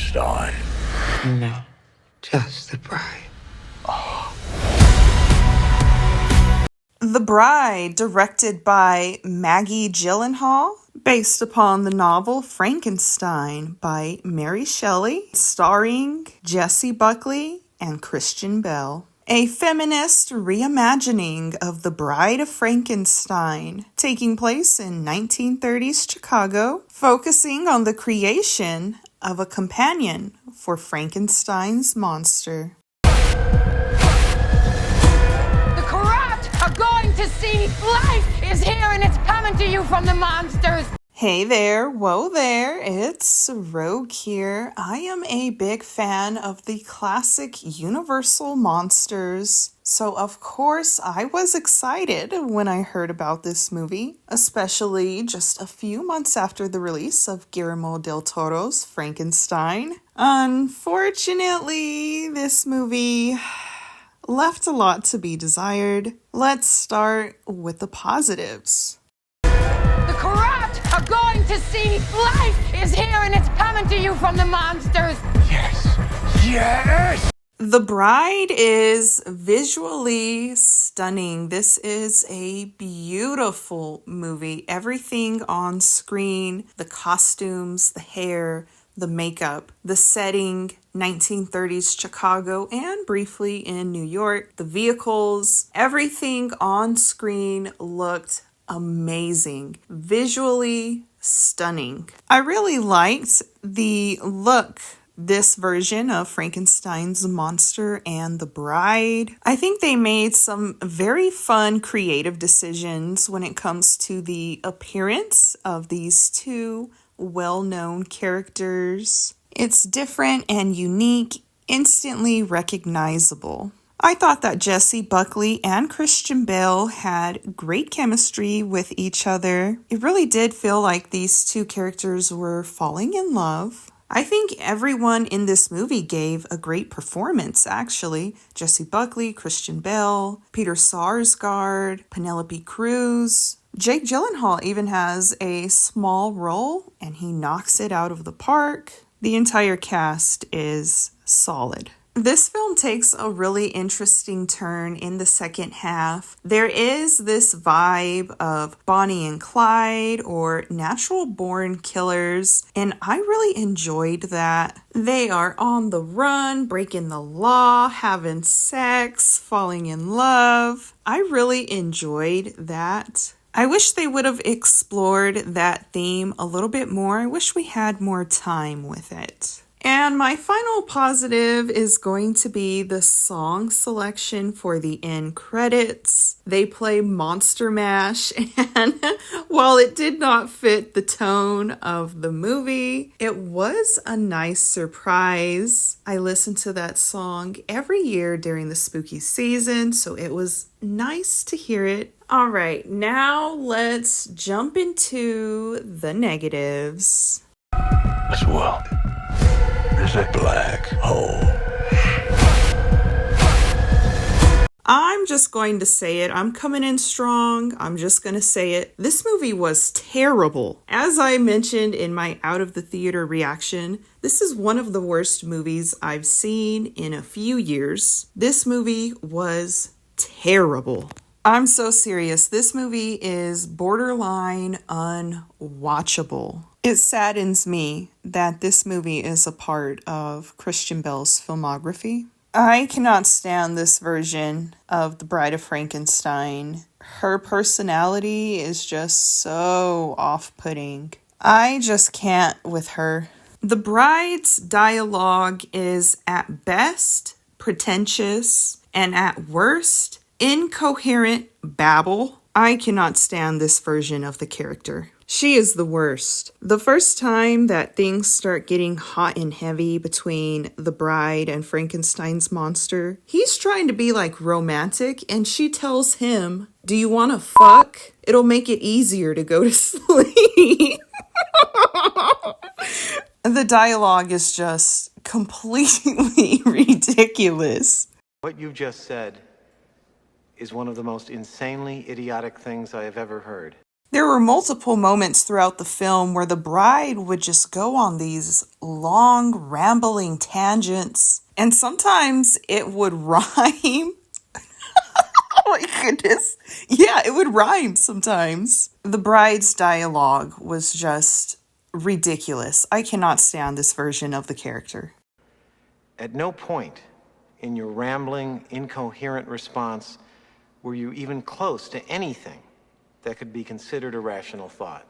Frankenstein. No, just the bride. The Bride, directed by Maggie Gyllenhaal, based upon the novel Frankenstein by Mary Shelley, starring Jessie Buckley and Christian Bale. A feminist reimagining of The Bride of Frankenstein, taking place in 1930s Chicago, focusing on the creation of a companion for Frankenstein's monster. Going to see life is here and it's coming to you from the monsters. Hey there, whoa there, it's Rogue here. I am a big fan of the classic Universal monsters. So of course I was excited when I heard about this movie, especially just a few months after the release of Guillermo del Toro's Frankenstein. Unfortunately, this movie left a lot to be desired. Let's start with the positives. The corrupt are going to see life is here and it's coming to you from the monsters. Yes! Yes! The Bride is visually stunning. This is a beautiful movie. Everything on screen, the costumes, the hair, the makeup, the setting, 1930s Chicago and briefly in New York, the vehicles, everything on screen looked amazing. Visually stunning. I really liked the look this version of Frankenstein's monster and the Bride. I think they made some very fun creative decisions when it comes to the appearance of these two well-known characters. It's different and unique, instantly recognizable. I thought that Jessie Buckley and Christian Bale had great chemistry with each other. It really did feel like these two characters were falling in love. I think everyone in this movie gave a great performance, actually. Jessie Buckley, Christian Bale, Peter Sarsgaard, Penelope Cruz. Jake Gyllenhaal even has a small role, and he knocks it out of the park. The entire cast is solid. This film takes a really interesting turn in the second half. There is this vibe of Bonnie and Clyde or natural born killers, and I really enjoyed that. They are on the run, breaking the law, having sex, falling in love. I really enjoyed that. I wish they would have explored that theme a little bit more. I wish we had more time with it. And my final positive is going to be the song selection for the end credits. They play Monster Mash, and while it did not fit the tone of the movie, it was a nice surprise. I listen to that song every year during the spooky season, so it was nice to hear it. All right, now let's jump into the negatives. This world is a black hole. I'm just going to say it. I'm coming in strong. I'm just going to say it. This movie was terrible. As I mentioned in my out of the theater reaction, this is one of the worst movies I've seen in a few years. This movie was terrible. I'm so serious. This movie is borderline unwatchable. It saddens me that this movie is a part of Christian Bale's filmography. I cannot stand this version of The Bride of Frankenstein. Her personality is just so off-putting. I just can't with her. The Bride's dialogue is at best pretentious and at worst incoherent babble. I cannot stand this version of the character. She is the worst. The first time that things start getting hot and heavy between the Bride and Frankenstein's monster, he's trying to be like romantic and she tells him, "Do you want to fuck? It'll make it easier to go to sleep." The dialogue is just completely ridiculous. What you just said is one of the most insanely idiotic things I have ever heard. There were multiple moments throughout the film where the bride would just go on these long, rambling tangents, and sometimes it would rhyme. Oh my goodness. Yeah, it would rhyme sometimes. The bride's dialogue was just ridiculous. I cannot stand this version of the character. At no point in your rambling, incoherent response were you even close to anything that could be considered a rational thought.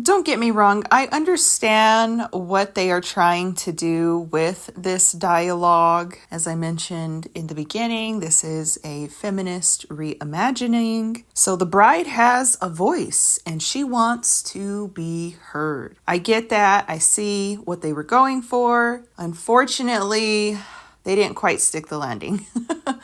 Don't get me wrong, I understand what they are trying to do with this dialogue. As I mentioned in the beginning, this is a feminist reimagining. So the bride has a voice and she wants to be heard. I get that. I see what they were going for. Unfortunately, they didn't quite stick the landing.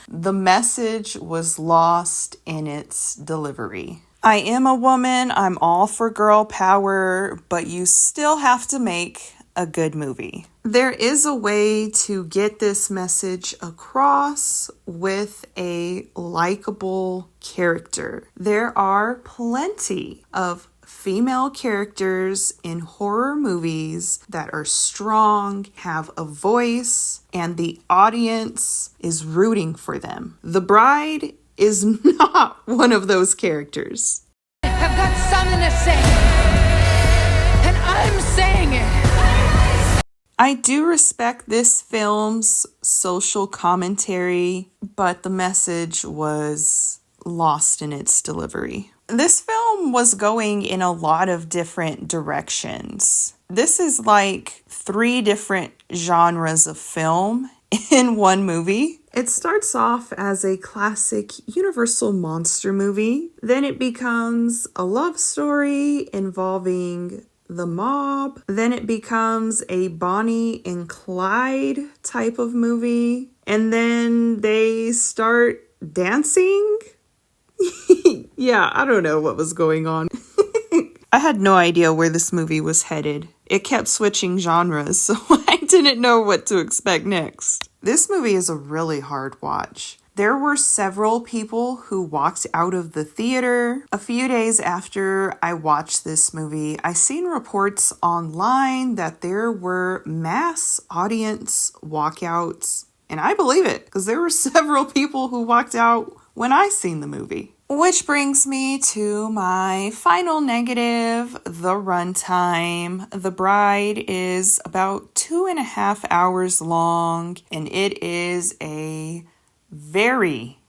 The message was lost in its delivery. I am a woman, I'm all for girl power, but you still have to make a good movie. There is a way to get this message across with a likable character. There are plenty of female characters in horror movies that are strong, have a voice, and the audience is rooting for them. The Bride is not one of those characters. I've got something to say, and I'm saying it. I do respect this film's social commentary, but the message was lost in its delivery. This film was going in a lot of different directions. This is like 3 different genres of film in one movie. It starts off as a classic Universal monster movie. Then it becomes a love story involving the mob. Then it becomes a Bonnie and Clyde type of movie. And then they start dancing. Yeah, I don't know what was going on. I had no idea where this movie was headed. It kept switching genres, so I didn't know what to expect next. This movie is a really hard watch. There were several people who walked out of the theater. A few days after I watched this movie, I seen reports online that there were mass audience walkouts. And I believe it, because there were several people who walked out when I seen the movie. Which brings me to my final negative, the runtime. The Bride is about 2.5 hours long, and it is a very,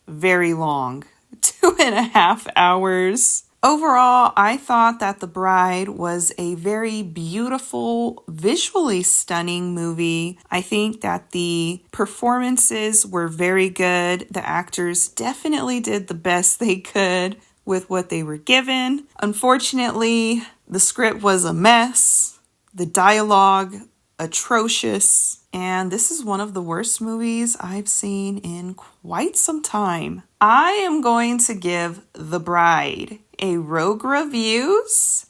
very long 2.5 hours. Overall, I thought that The Bride was a very beautiful, visually stunning movie. I think that the performances were very good. The actors definitely did the best they could with what they were given. Unfortunately, the script was a mess. The dialogue, atrocious. And this is one of the worst movies I've seen in quite some time. I am going to give The Bride a Rogue Reviews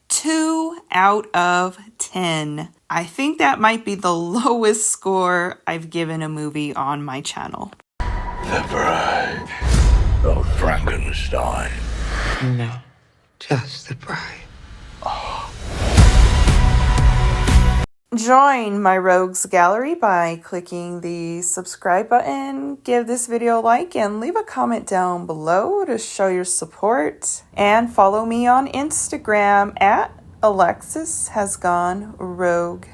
2 out of 10. I think that might be the lowest score I've given a movie on my channel. The Bride of Frankenstein. No, just the bride. Join my Rogues Gallery by clicking the subscribe button, give this video a like, and leave a comment down below to show your support. And follow me on Instagram at Alexis Has Gone Rogue.